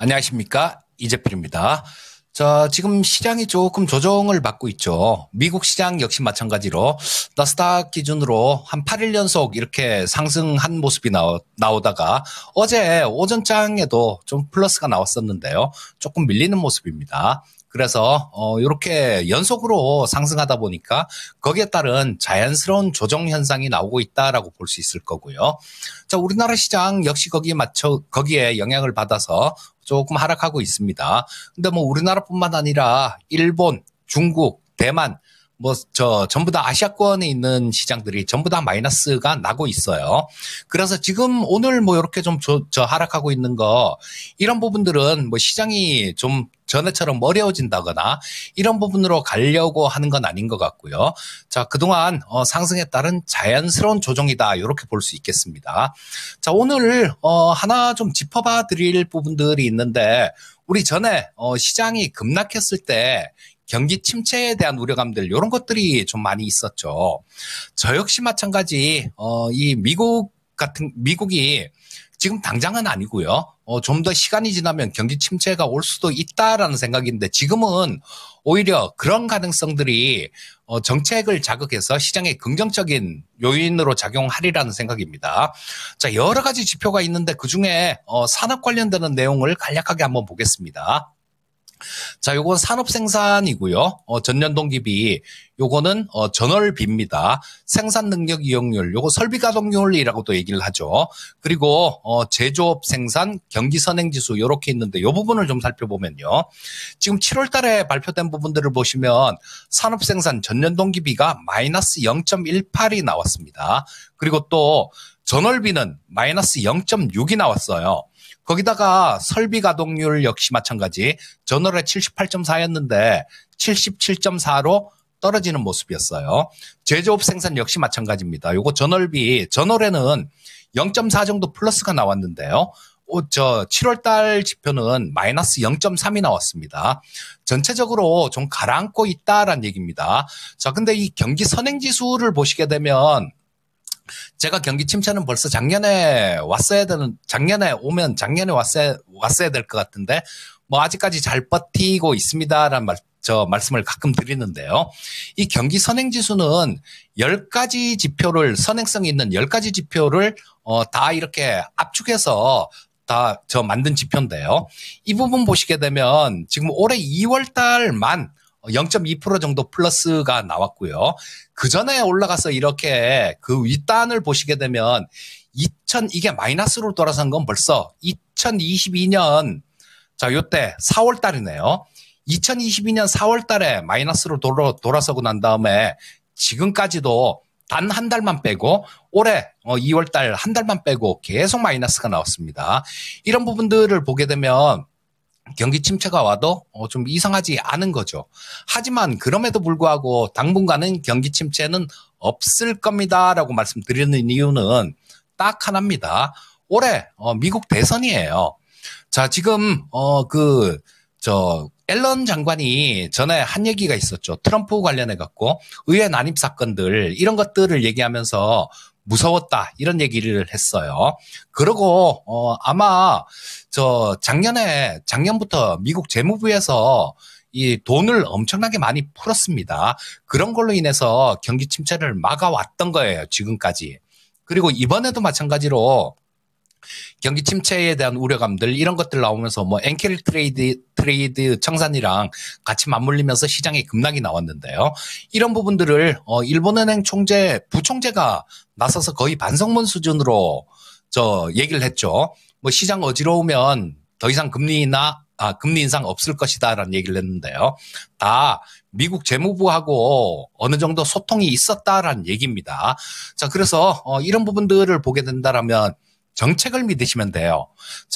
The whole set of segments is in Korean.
안녕하십니까? 이재필입니다. 지금 시장이 조금 조정을 받고 있죠. 미국 시장 역시 마찬가지로 나스닥 기준으로 한 8일 연속 이렇게 상승한 모습이 나오다가 어제 오전장에도 좀 플러스가 나왔었는데요. 조금 밀리는 모습입니다. 그래서 이렇게 연속으로 상승하다 보니까 거기에 따른 자연스러운 조정 현상이 나오고 있다라고 볼 수 있을 거고요. 우리나라 시장 역시 거기에 영향을 받아서 조금 하락하고 있습니다. 근데 뭐 우리나라뿐만 아니라 일본, 중국, 대만 전부 다 아시아권에 있는 시장들이 전부 다 마이너스가 나고 있어요. 그래서 지금 오늘 이렇게 좀 하락하고 있는 이런 부분들은 시장이 좀 전에처럼 어려워진다거나 이런 부분으로 가려고 하는 건 아닌 것 같고요. 그동안 상승에 따른 자연스러운 조정이다. 이렇게 볼 수 있겠습니다. 오늘 하나 좀 짚어봐 드릴 부분들이 있는데 우리 전에 시장이 급락했을 때 경기 침체에 대한 우려감들 이런 것들이 좀 많이 있었죠. 저 역시 마찬가지 이 미국이 지금 당장은 아니고요. 좀 더 시간이 지나면 경기 침체가 올 수도 있다라는 생각인데 지금은 오히려 그런 가능성들이 정책을 자극해서 시장의 긍정적인 요인으로 작용하리라는 생각입니다. 여러 가지 지표가 있는데 그중에 산업 관련되는 내용을 간략하게 한번 보겠습니다. 요건 산업 생산이고요. 전년 동기비, 요거는 전월비입니다. 생산 능력 이용률, 요거 설비 가동률이라고도 얘기를 하죠. 그리고 제조업 생산, 경기 선행 지수 요렇게 있는데 요 부분을 좀 살펴보면요. 지금 7월 달에 발표된 부분들을 보시면 산업 생산 전년 동기비가 마이너스 0.18이 나왔습니다. 그리고 또 전월비는 마이너스 0.6이 나왔어요. 거기다가 설비 가동률 역시 마찬가지 전월에 78.4였는데 77.4로 떨어지는 모습이었어요. 제조업 생산 역시 마찬가지입니다. 요거 전월에는 0.4 정도 플러스가 나왔는데요. 7월 달 지표는 마이너스 0.3이 나왔습니다. 전체적으로 좀 가라앉고 있다라는 얘기입니다. 근데 이 경기 선행지수를 보시게 되면 제가 경기 침체는 벌써 작년에 왔어야 될 것 같은데, 아직까지 잘 버티고 있습니다라는 말씀을 가끔 드리는데요. 이 경기 선행지수는 10가지 지표를, 선행성이 있는 10가지 지표를, 다 이렇게 압축해서 만든 지표인데요. 이 부분 보시게 되면 지금 올해 2월 달만 0.2% 정도 플러스가 나왔고요. 그 전에 올라가서 이렇게 그 윗단을 보시게 되면 이게 마이너스로 돌아선 건 벌써 2022년 요때 4월 달이네요. 2022년 4월 달에 마이너스로 돌아서고 난 다음에 지금까지도 단 한 달만 빼고 올해 2월 달 한 달만 빼고 계속 마이너스가 나왔습니다. 이런 부분들을 보게 되면 경기 침체가 와도 좀 이상하지 않은 거죠. 하지만 그럼에도 불구하고 당분간은 경기 침체는 없을 겁니다라고 말씀드리는 이유는 딱 하나입니다. 올해 미국 대선이에요. 지금 앨런 장관이 전에 한 얘기가 있었죠. 트럼프 관련해 갖고 의회 난입 사건들 이런 것들을 얘기하면서 무서웠다 이런 얘기를 했어요. 그리고 아마 작년부터 미국 재무부에서 이 돈을 엄청나게 많이 풀었습니다. 그런 걸로 인해서 경기 침체를 막아왔던 거예요, 지금까지. 그리고 이번에도 마찬가지로 경기 침체에 대한 우려감들 이런 것들 나오면서 엔켈 트레이드 청산이랑 같이 맞물리면서 시장에 급락이 나왔는데요. 이런 부분들을 일본은행 부총재가 나서서 거의 반성문 수준으로 얘기를 했죠. 시장 어지러우면 더 이상 금리 인상 없을 것이다라는 얘기를 했는데요. 다 미국 재무부하고 어느 정도 소통이 있었다라는 얘기입니다. 그래서 이런 부분들을 보게 된다라면 정책을 믿으시면 돼요.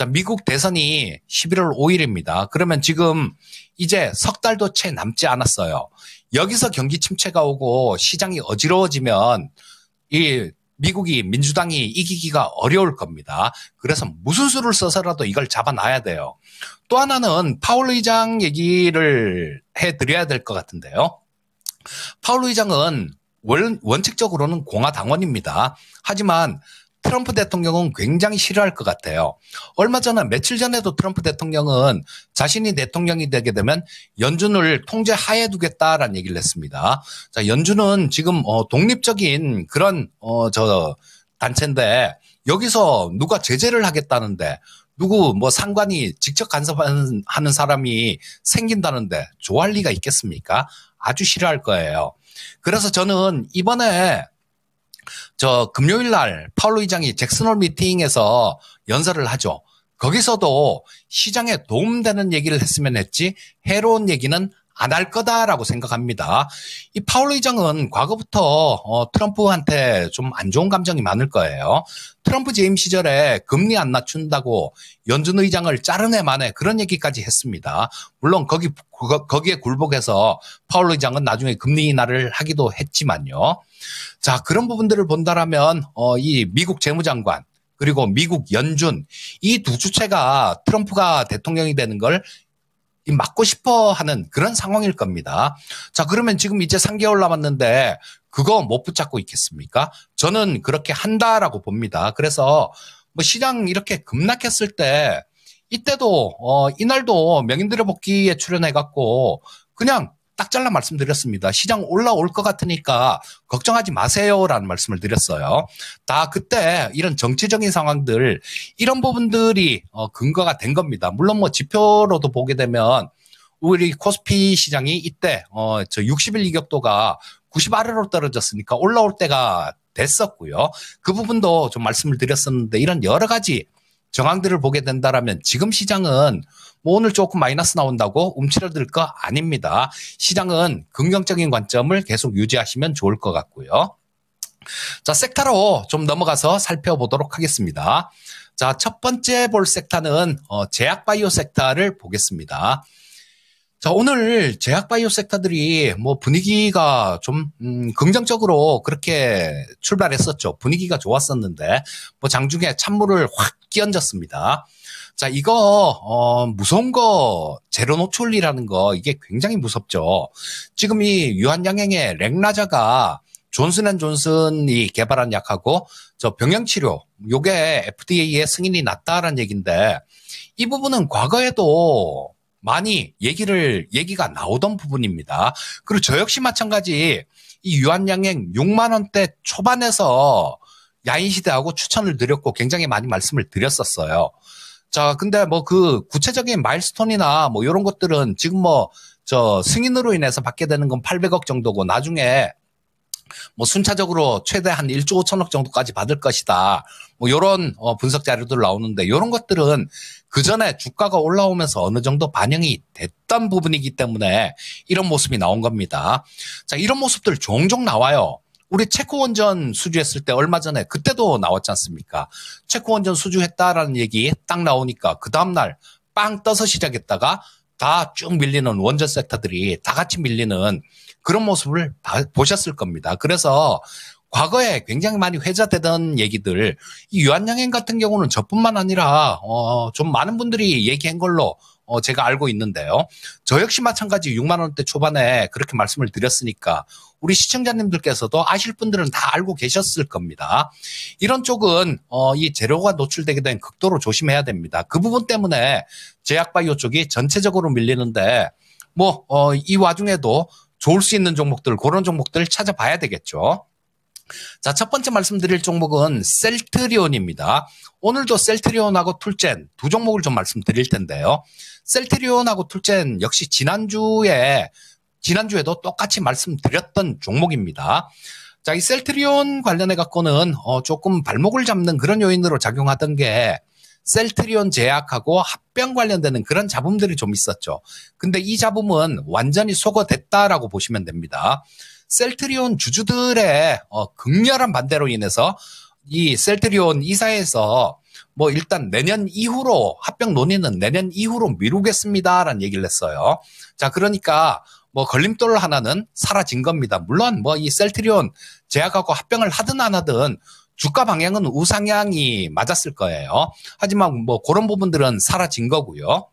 미국 대선이 11월 5일입니다. 그러면 지금 이제 석 달도 채 남지 않았어요. 여기서 경기 침체가 오고 시장이 어지러워지면 미국이 민주당이 이기기가 어려울 겁니다. 그래서 무슨 수를 써서라도 이걸 잡아놔야 돼요. 또 하나는 파월 의장 얘기를 해드려야 될 것 같은데요. 파월 의장은 원칙적으로는 공화당원입니다. 하지만 트럼프 대통령은 굉장히 싫어할 것 같아요. 얼마 전에 며칠 전에도 트럼프 대통령은 자신이 대통령이 되게 되면 연준을 통제 하에 두겠다라는 얘기를 했습니다. 자, 연준은 지금 독립적인 그런 단체인데 여기서 누가 제재를 하겠다는데 누구 뭐 상관이 직접 간섭하는 사람이 생긴다는데 좋아할 리가 있겠습니까? 아주 싫어할 거예요. 그래서 저는 이번에 금요일 날 파월 의장이 잭슨홀 미팅에서 연설을 하죠. 거기서도 시장에 도움되는 얘기를 했으면 했지 해로운 얘기는 안 할 거다라고 생각합니다. 이 파월 의장은 과거부터 트럼프한테 좀 안 좋은 감정이 많을 거예요. 트럼프 재임 시절에 금리 안 낮춘다고 연준 의장을 자르네 마네 그런 얘기까지 했습니다. 물론 거기에 굴복해서 파월 의장은 나중에 금리 인하를 하기도 했지만요. 자, 그런 부분들을 본다라면 이 미국 재무장관 그리고 미국 연준 이 두 주체가 트럼프가 대통령이 되는 걸 막고 싶어 하는 그런 상황일 겁니다. 자, 그러면 지금 이제 3개월 남았는데 그거 못 붙잡고 있겠습니까? 저는 그렇게 한다라고 봅니다. 그래서 뭐 시장 이렇게 급락했을 때 이때도 이날도 명인들의 복귀에 출연해갖고 그냥 딱 잘라 말씀드렸습니다. 시장 올라올 것 같으니까 걱정하지 마세요라는 말씀을 드렸어요. 다 그때 이런 정치적인 상황들 이런 부분들이 근거가 된 겁니다. 물론 뭐 지표로도 보게 되면 우리 코스피 시장이 이때 60일 이격도가 90 아래로 떨어졌으니까 올라올 때가 됐었고요. 그 부분도 좀 말씀을 드렸었는데 이런 여러 가지 정황들을 보게 된다라면 지금 시장은 뭐 오늘 조금 마이너스 나온다고 움츠러들 거 아닙니다. 시장은 긍정적인 관점을 계속 유지하시면 좋을 것 같고요. 자, 섹터로 좀 넘어가서 살펴보도록 하겠습니다. 자, 첫 번째 볼 섹터는 제약바이오 섹터를 보겠습니다. 자, 오늘 제약바이오 섹터들이 뭐 분위기가 좀 긍정적으로 그렇게 출발했었죠. 분위기가 좋았었는데 뭐 장중에 찬물을 확 끼얹었습니다. 자, 이거 무서운 거 제로 노출이라는 거 이게 굉장히 무섭죠. 지금 이 유한양행의 렉나자가 존슨앤존슨이 개발한 약하고 병형치료 요게 FDA의 승인이 났다라는 얘기인데 이 부분은 과거에도 많이 얘기가 나오던 부분입니다. 그리고 저 역시 마찬가지 이 유한양행 6만 원대 초반에서 야인시대하고 추천을 드렸고 굉장히 많이 말씀을 드렸었어요. 자, 근데 뭐 그 구체적인 마일스톤이나 뭐 이런 것들은 지금 뭐 승인으로 인해서 받게 되는 건 800억 정도고 나중에 뭐 순차적으로 최대 한 1조 5천억 정도까지 받을 것이다. 뭐 이런 분석 자료들 나오는데 이런 것들은 그 전에 주가가 올라오면서 어느 정도 반영이 됐던 부분이기 때문에 이런 모습이 나온 겁니다. 자, 이런 모습들 종종 나와요. 우리 체코 원전 수주했을 때 얼마 전에 그때도 나왔지 않습니까? 체코 원전 수주했다라는 얘기 딱 나오니까 그 다음날 빵 떠서 시작했다가 다 쭉 밀리는 원전 섹터들이 다 같이 밀리는 그런 모습을 보셨을 겁니다. 그래서 과거에 굉장히 많이 회자되던 얘기들 이 유한양행 같은 경우는 저뿐만 아니라 좀 많은 분들이 얘기한 걸로 제가 알고 있는데요. 저 역시 마찬가지 6만 원대 초반에 그렇게 말씀을 드렸으니까 우리 시청자님들께서도 아실 분들은 다 알고 계셨을 겁니다. 이런 쪽은 이 재료가 노출되게 된 극도로 조심해야 됩니다. 그 부분 때문에 제약바이오 쪽이 전체적으로 밀리는데 뭐 이 와중에도 좋을 수 있는 종목들 그런 종목들을 찾아봐야 되겠죠. 자, 첫 번째 말씀드릴 종목은 셀트리온입니다. 오늘도 셀트리온하고 툴젠 두 종목을 좀 말씀드릴 텐데요. 셀트리온하고 툴젠 역시 지난주에도 똑같이 말씀드렸던 종목입니다. 자, 이 셀트리온 관련해 갖고는 조금 발목을 잡는 그런 요인으로 작용하던 게 셀트리온 제약하고 합병 관련되는 그런 잡음들이 좀 있었죠. 근데 이 잡음은 완전히 소거됐다라고 보시면 됩니다. 셀트리온 주주들의 극렬한 반대로 인해서 이 셀트리온 이사에서 뭐 일단 내년 이후로 합병 논의는 내년 이후로 미루겠습니다라는 얘기를 했어요. 자, 그러니까 뭐 걸림돌 하나는 사라진 겁니다. 물론 뭐 이 셀트리온 제약하고 합병을 하든 안 하든 주가 방향은 우상향이 맞았을 거예요. 하지만 뭐 그런 부분들은 사라진 거고요.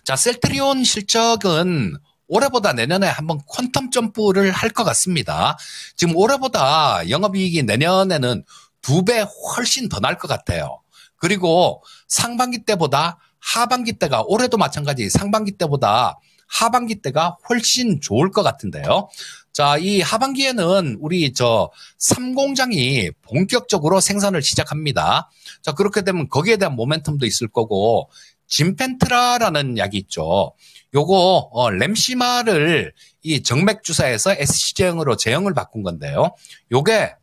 자, 셀트리온 실적은 올해보다 내년에 한번 퀀텀 점프를 할 것 같습니다. 지금 올해보다 영업이익이 내년에는 2배 훨씬 더 날 것 같아요. 그리고 상반기 때보다 하반기 때가 올해도 마찬가지 상반기 때보다 하반기 때가 훨씬 좋을 것 같은데요. 자, 이 하반기에는 우리 3공장이 본격적으로 생산을 시작합니다. 자, 그렇게 되면 거기에 대한 모멘텀도 있을 거고, 진펜트라라는 약이 있죠. 요거 램시마를 이 정맥 주사에서 SC제형으로 제형을 바꾼 건데요. 요게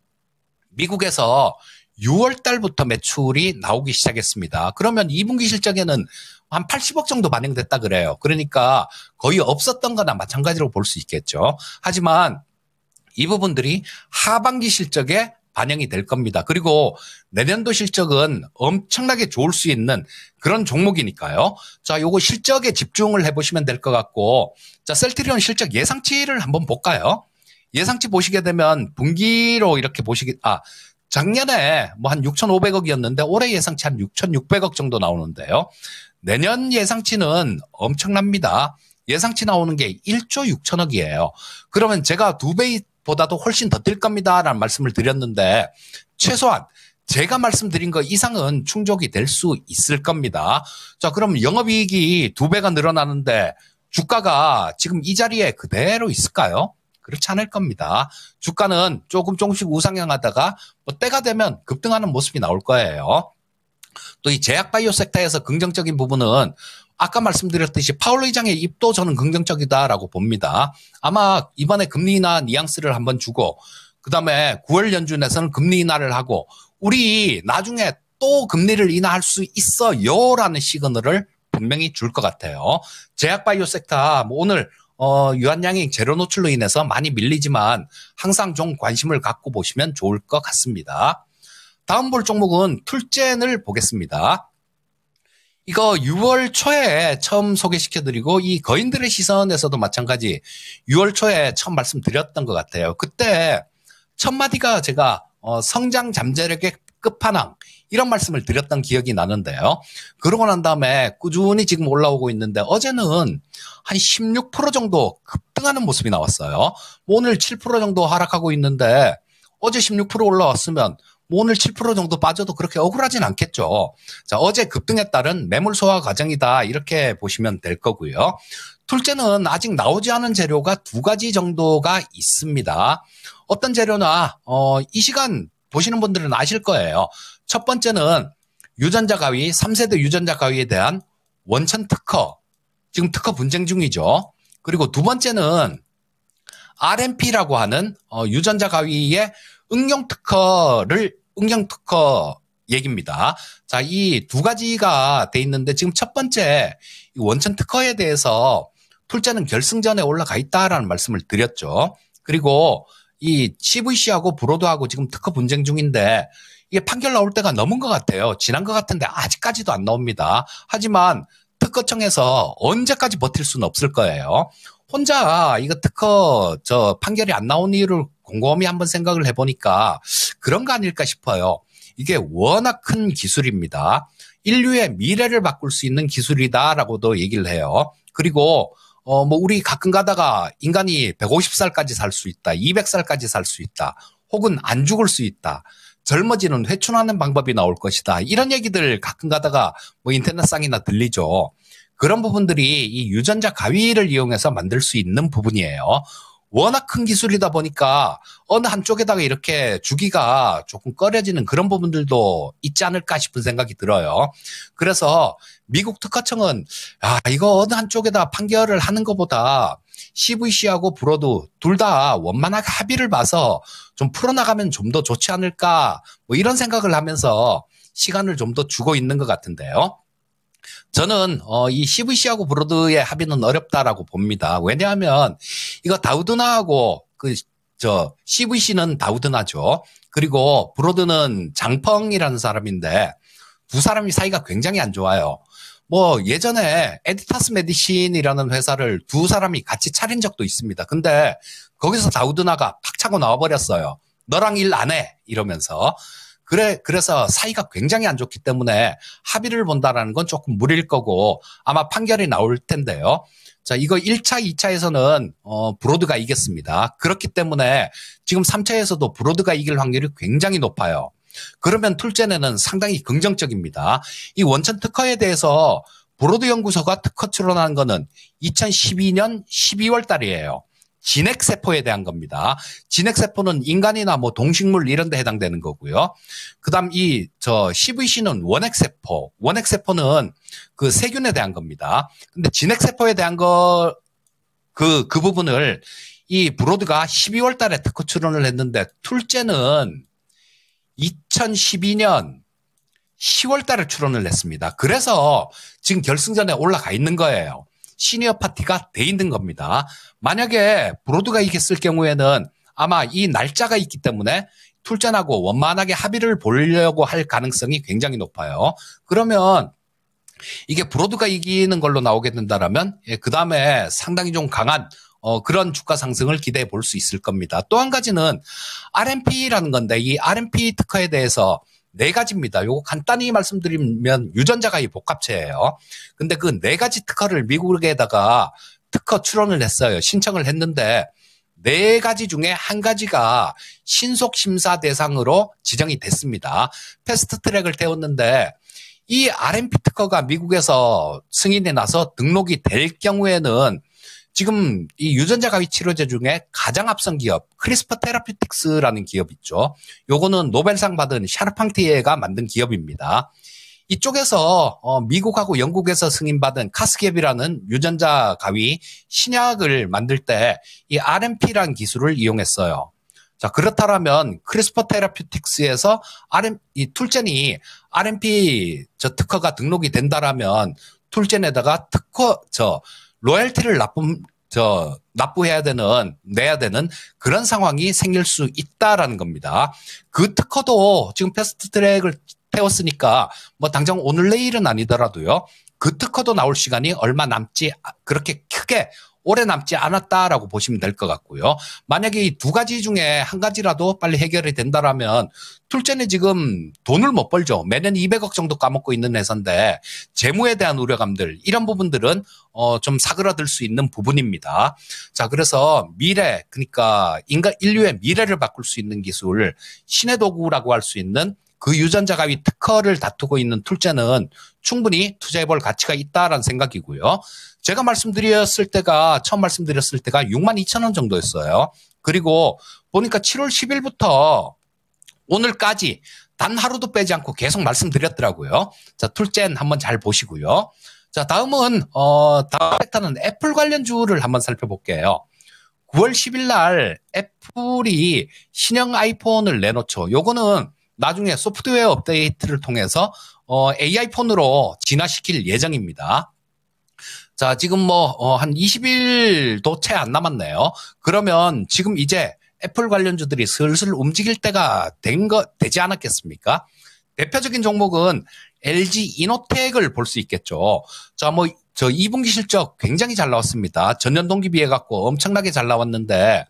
미국에서 6월 달부터 매출이 나오기 시작했습니다. 그러면 2분기 실적에는 한 80억 정도 반영됐다 그래요. 그러니까 거의 없었던 거나 마찬가지로 볼 수 있겠죠. 하지만 이 부분들이 하반기 실적에 반영이 될 겁니다. 그리고 내년도 실적은 엄청나게 좋을 수 있는 그런 종목이니까요. 자, 요거 실적에 집중을 해보시면 될 것 같고, 자, 셀트리온 실적 예상치를 한번 볼까요? 예상치 보시게 되면 분기로 이렇게 작년에 뭐 한 6,500억이었는데 올해 예상치 한 6,600억 정도 나오는데요. 내년 예상치는 엄청납니다. 예상치 나오는 게 1조 6천억이에요. 그러면 제가 2배보다도 훨씬 더 뛸 겁니다라는 말씀을 드렸는데 최소한 제가 말씀드린 거 이상은 충족이 될 수 있을 겁니다. 자, 그럼 영업이익이 2배가 늘어나는데 주가가 지금 이 자리에 그대로 있을까요? 그렇지 않을 겁니다. 주가는 조금씩 우상향하다가 뭐 때가 되면 급등하는 모습이 나올 거예요. 또 이 제약바이오 섹터에서 긍정적인 부분은 아까 말씀드렸듯이 파월 의장의 입도 저는 긍정적이다라고 봅니다. 아마 이번에 금리 인하 뉘앙스를 한번 주고 그다음에 9월 연준에서는 금리 인하를 하고 우리 나중에 또 금리를 인하할 수 있어요라는 시그널을 분명히 줄 것 같아요. 제약바이오 섹터 뭐 오늘 유한양행 제로 노출로 인해서 많이 밀리지만 항상 좀 관심을 갖고 보시면 좋을 것 같습니다. 다음 볼 종목은 툴젠을 보겠습니다. 이거 6월 초에 처음 소개시켜드리고 이 거인들의 시선에서도 마찬가지 6월 초에 처음 말씀드렸던 것 같아요. 그때 첫 마디가 제가 성장 잠재력의 끝판왕 이런 말씀을 드렸던 기억이 나는데요. 그러고 난 다음에 꾸준히 지금 올라오고 있는데 어제는 한 16% 정도 급등하는 모습이 나왔어요. 오늘 7% 정도 하락하고 있는데 어제 16% 올라왔으면 오늘 7% 정도 빠져도 그렇게 억울하진 않겠죠. 자, 어제 급등에 따른 매물 소화 과정이다 이렇게 보시면 될 거고요. 툴젠은 아직 나오지 않은 재료가 2가지 정도가 있습니다. 어떤 재료나 이 시간 보시는 분들은 아실 거예요. 첫 번째는 유전자 가위, 3세대 유전자 가위에 대한 원천 특허. 지금 특허 분쟁 중이죠. 그리고 두 번째는 RMP라고 하는 유전자 가위의 응용 특허 얘기입니다. 자, 이 2가지가 돼 있는데 지금 첫 번째 이 원천 특허에 대해서 툴젠은 결승전에 올라가 있다라는 말씀을 드렸죠. 그리고 이 CVC하고 브로드하고 지금 특허 분쟁 중인데 이게 판결 나올 때가 넘은 것 같아요. 지난 것 같은데 아직까지도 안 나옵니다. 하지만 특허청에서 언제까지 버틸 수는 없을 거예요. 혼자 이거 특허 판결이 안 나온 이유를 곰곰이 한번 생각을 해보니까 그런 거 아닐까 싶어요. 이게 워낙 큰 기술입니다. 인류의 미래를 바꿀 수 있는 기술이다라고도 얘기를 해요. 그리고 뭐 우리 가끔 가다가 인간이 150살까지 살 수 있다, 200살까지 살 수 있다, 혹은 안 죽을 수 있다, 젊어지는 회춘하는 방법이 나올 것이다. 이런 얘기들 가끔 가다가 뭐 인터넷상이나 들리죠. 그런 부분들이 이 유전자 가위를 이용해서 만들 수 있는 부분이에요. 워낙 큰 기술이다 보니까 어느 한쪽에다가 이렇게 주기가 조금 꺼려지는 그런 부분들도 있지 않을까 싶은 생각이 들어요. 그래서 미국 특허청은 이거 어느 한쪽에다 판결을 하는 것보다 CVC하고 브로드 둘 다 원만하게 합의를 봐서 좀 풀어나가면 좀 더 좋지 않을까 뭐 이런 생각을 하면서 시간을 좀 더 주고 있는 것 같은데요. 저는 이 CVC하고 브로드의 합의는 어렵다라고 봅니다. 왜냐하면 이거 다우드나하고 CVC는 다우드나죠. 그리고 브로드는 장펑이라는 사람인데 두 사람이 사이가 굉장히 안 좋아요. 뭐 예전에 에디타스 메디신이라는 회사를 두 사람이 같이 차린 적도 있습니다. 근데 거기서 다우드나가 팍 차고 나와버렸어요. 너랑 일 안 해 이러면서. 그래서 사이가 굉장히 안 좋기 때문에 합의를 본다라는 건 조금 무리일 거고 아마 판결이 나올 텐데요. 자, 이거 1차, 2차에서는 브로드가 이겼습니다. 그렇기 때문에 지금 3차에서도 브로드가 이길 확률이 굉장히 높아요. 그러면 툴젠에는 상당히 긍정적입니다. 이 원천 특허에 대해서 브로드 연구소가 특허 출원한 거는 2012년 12월 달이에요. 진핵세포에 대한 겁니다. 진핵세포는 인간이나 뭐 동식물 이런 데 해당되는 거고요. 그다음 CVC는 원핵세포. 원핵세포는 그 세균에 대한 겁니다. 근데 진핵세포에 대한 그 부분을 이 브로드가 12월 달에 특허 출원을 했는데 툴젠은 2012년 10월 달에 출원을 했습니다. 그래서 지금 결승전에 올라가 있는 거예요. 시니어 파티가 돼 있는 겁니다. 만약에 브로드가 이겼을 경우에는 아마 이 날짜가 있기 때문에 툴젠하고 원만하게 합의를 보려고 할 가능성이 굉장히 높아요. 그러면 이게 브로드가 이기는 걸로 나오게 된다라면 그 다음에 상당히 좀 강한 그런 주가 상승을 기대해 볼 수 있을 겁니다. 또 한 가지는 RMP라는 건데 이 RMP 특허에 대해서 네 가지입니다. 요거 간단히 말씀드리면 유전자 가위 복합체예요. 근데 그 네 가지 특허를 미국에다가 특허 출원을 했어요. 신청을 했는데 네 가지 중에 한 가지가 신속 심사 대상으로 지정이 됐습니다. 패스트 트랙을 태웠는데 이 RMP 특허가 미국에서 승인이 나서 등록이 될 경우에는 지금 이 유전자 가위 치료제 중에 가장 앞선 기업 크리스퍼 테라피틱스라는 기업 있죠. 요거는 노벨상 받은 샤르팡티에가 만든 기업입니다. 이쪽에서 미국하고 영국에서 승인받은 카스갭이라는 유전자 가위 신약을 만들 때 이 RMP라는 기술을 이용했어요. 자, 그렇다면 크리스퍼 테라피틱스에서 이 툴젠이 RMP 특허가 등록이 된다라면 툴젠에다가 로열티를 내야 되는 그런 상황이 생길 수 있다라는 겁니다. 그 특허도 지금 패스트 트랙을 태웠으니까 뭐 당장 오늘 내일은 아니더라도요. 그 특허도 나올 시간이 얼마 그렇게 크게 오래 남지 않았다라고 보시면 될 것 같고요. 만약에 이 두 가지 중에 한 가지라도 빨리 해결이 된다라면 툴젠이 지금 돈을 못 벌죠. 매년 200억 정도 까먹고 있는 회사인데 재무에 대한 우려감들 이런 부분들은 좀 사그라들 수 있는 부분입니다. 자, 그래서 그러니까 인류의 미래를 바꿀 수 있는 기술, 신의 도구라고 할 수 있는 그 유전자 가위 특허를 다투고 있는 툴젠은 충분히 투자해볼 가치가 있다라는 생각이고요. 제가 처음 말씀드렸을 때가 62,000원 정도였어요. 그리고 보니까 7월 10일부터 오늘까지 단 하루도 빼지 않고 계속 말씀드렸더라고요. 자, 툴젠 한번 잘 보시고요. 자, 다음 섹터는 애플 관련주를 한번 살펴볼게요. 9월 10일 날 애플이 신형 아이폰을 내놓죠. 요거는 나중에 소프트웨어 업데이트를 통해서 AI 폰으로 진화시킬 예정입니다. 자, 지금 한 20일도 채 안 남았네요. 그러면 지금 이제 애플 관련주들이 슬슬 움직일 때가 되지 않았겠습니까? 대표적인 종목은 LG 이노텍을 볼 수 있겠죠. 자, 2분기 실적 굉장히 잘 나왔습니다. 전년 동기 비해 갖고 엄청나게 잘 나왔는데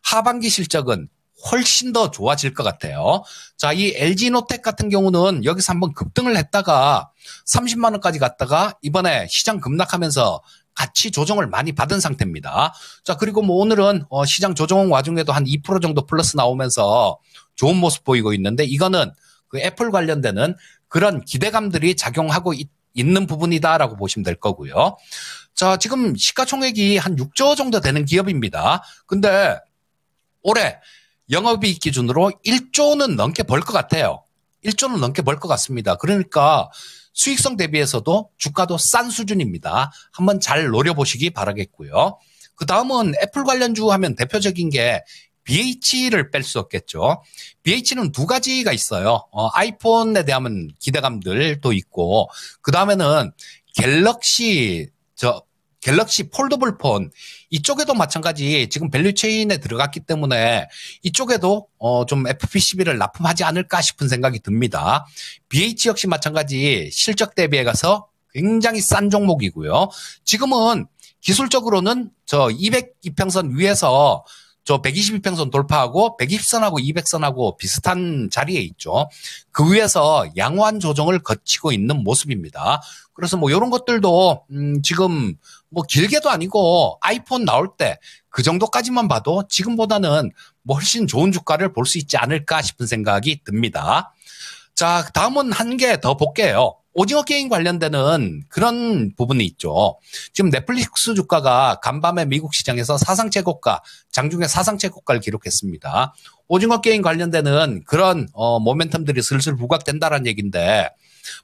하반기 실적은 훨씬 더 좋아질 것 같아요. 자, 이 LG 이노텍 같은 경우는 여기서 한번 급등을 했다가 30만 원까지 갔다가 이번에 시장 급락하면서 같이 조정을 많이 받은 상태입니다. 자, 그리고 오늘은 시장 조정 와중에도 한 2% 정도 플러스 나오면서 좋은 모습 보이고 있는데 이거는 그 애플 관련되는 그런 기대감들이 작용하고 있는 부분이다라고 보시면 될 거고요. 자, 지금 시가총액이 한 6조 정도 되는 기업입니다. 근데 올해 영업이익 기준으로 1조는 넘게 벌 것 같아요. 1조는 넘게 벌 것 같습니다. 그러니까 수익성 대비해서도 주가도 싼 수준입니다. 한번 잘 노려보시기 바라겠고요. 그 다음은 애플 관련주 하면 대표적인 게 BH를 뺄 수 없겠죠. BH는 두 가지가 있어요. 아이폰에 대한 기대감들도 있고 그 다음에는 갤럭시 폴더블 폰 이쪽에도 마찬가지 지금 밸류체인에 들어갔기 때문에 이쪽에도 좀 FP11을 납품하지 않을까 싶은 생각이 듭니다. BH 역시 마찬가지 실적 대비해 가서 굉장히 싼 종목이고요. 지금은 기술적으로는 200 이평선 위에서 저 122평선 돌파하고 120선하고 200선하고 비슷한 자리에 있죠. 그 위에서 양호한 조정을 거치고 있는 모습입니다. 그래서 뭐 이런 것들도 지금 뭐 길게도 아니고 아이폰 나올 때 그 정도까지만 봐도 지금보다는 뭐 훨씬 좋은 주가를 볼 수 있지 않을까 싶은 생각이 듭니다. 자, 다음은 한 개 더 볼게요. 오징어 게임 관련되는 그런 부분이 있죠. 지금 넷플릭스 주가가 간밤에 미국 시장에서 사상 최고가, 장중에 사상 최고가를 기록했습니다. 오징어 게임 관련되는 그런 모멘텀들이 슬슬 부각된다는 얘기인데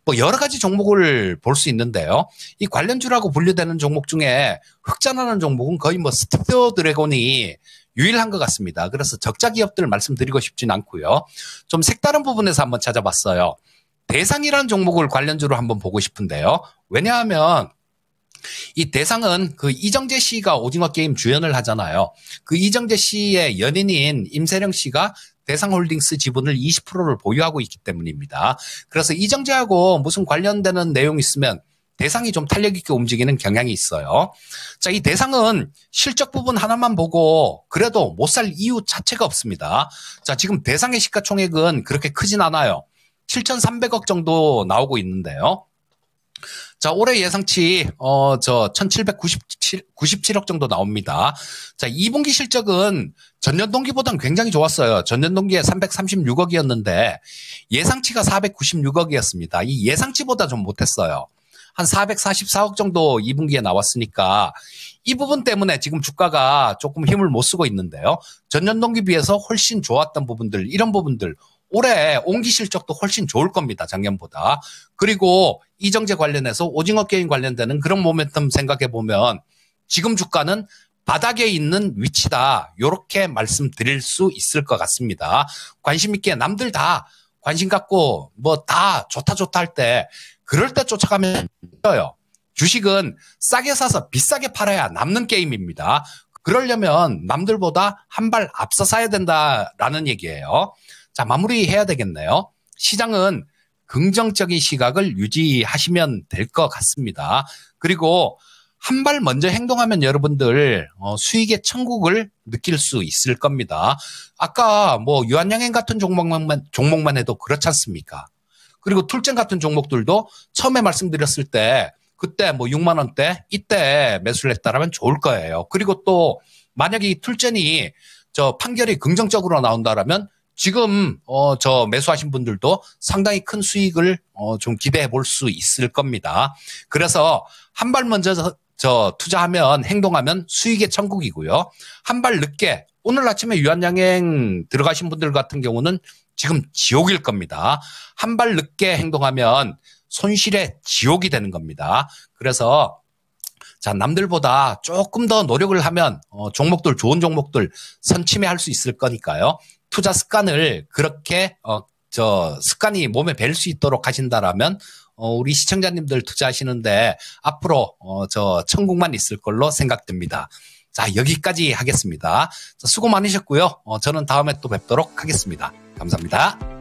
뭐 여러 가지 종목을 볼 수 있는데요. 이 관련주라고 분류되는 종목 중에 흑자나는 종목은 거의 뭐 스튜디오 드래곤이 유일한 것 같습니다. 그래서 적자 기업들 말씀드리고 싶진 않고요. 좀 색다른 부분에서 한번 찾아봤어요. 대상이라는 종목을 관련주로 한번 보고 싶은데요. 왜냐하면 이 대상은 그 이정재 씨가 오징어 게임 주연을 하잖아요. 그 이정재 씨의 연인인 임세령 씨가 대상홀딩스 지분을 20%를 보유하고 있기 때문입니다. 그래서 이정재하고 무슨 관련되는 내용이 있으면 대상이 좀 탄력 있게 움직이는 경향이 있어요. 자, 이 대상은 실적 부분 하나만 보고 그래도 못 살 이유 자체가 없습니다. 자, 지금 대상의 시가총액은 그렇게 크진 않아요. 7,300억 정도 나오고 있는데요. 자, 올해 예상치, 1,797억 정도 나옵니다. 자, 2분기 실적은 전년 동기보다는 굉장히 좋았어요. 전년 동기에 336억이었는데 예상치가 496억이었습니다. 이 예상치보다 좀 못했어요. 한 444억 정도 2분기에 나왔으니까 이 부분 때문에 지금 주가가 조금 힘을 못 쓰고 있는데요. 전년 동기 비해서 훨씬 좋았던 부분들, 이런 부분들 올해 온기 실적도 훨씬 좋을 겁니다. 작년보다. 그리고 이정재 관련해서 오징어 게임 관련되는 그런 모멘텀 생각해 보면 지금 주가는 바닥에 있는 위치다. 이렇게 말씀드릴 수 있을 것 같습니다. 관심 있게 남들 다 관심 갖고 뭐 다 좋다 할 때 그럴 때 쫓아가면 돼요. 주식은 싸게 사서 비싸게 팔아야 남는 게임입니다. 그러려면 남들보다 한 발 앞서 사야 된다라는 얘기예요. 자, 마무리해야 되겠네요. 시장은 긍정적인 시각을 유지하시면 될 것 같습니다. 그리고 한 발 먼저 행동하면 여러분들 수익의 천국을 느낄 수 있을 겁니다. 아까 뭐 유한양행 같은 종목만 해도 그렇지 않습니까? 그리고 툴젠 같은 종목들도 처음에 말씀드렸을 때 그때 뭐 6만 원대 이때 매수를 했다라면 좋을 거예요. 그리고 또 만약에 이 툴젠이 저 판결이 긍정적으로 나온다라면 지금 저 매수하신 분들도 상당히 큰 수익을 좀 기대해 볼 수 있을 겁니다. 그래서 한 발 먼저 저 투자하면 행동하면 수익의 천국이고요. 한 발 늦게 오늘 아침에 유한양행 들어가신 분들 같은 경우는 지금 지옥일 겁니다. 한 발 늦게 행동하면 손실의 지옥이 되는 겁니다. 그래서 자, 남들보다 조금 더 노력을 하면 종목들 좋은 종목들 선침해할 수 있을 거니까요. 투자 습관을 그렇게 습관이 몸에 뵐 수 있도록 하신다라면 우리 시청자님들 투자하시는데 앞으로 천국만 있을 걸로 생각됩니다. 자, 여기까지 하겠습니다. 수고 많으셨고요. 저는 다음에 또 뵙도록 하겠습니다. 감사합니다.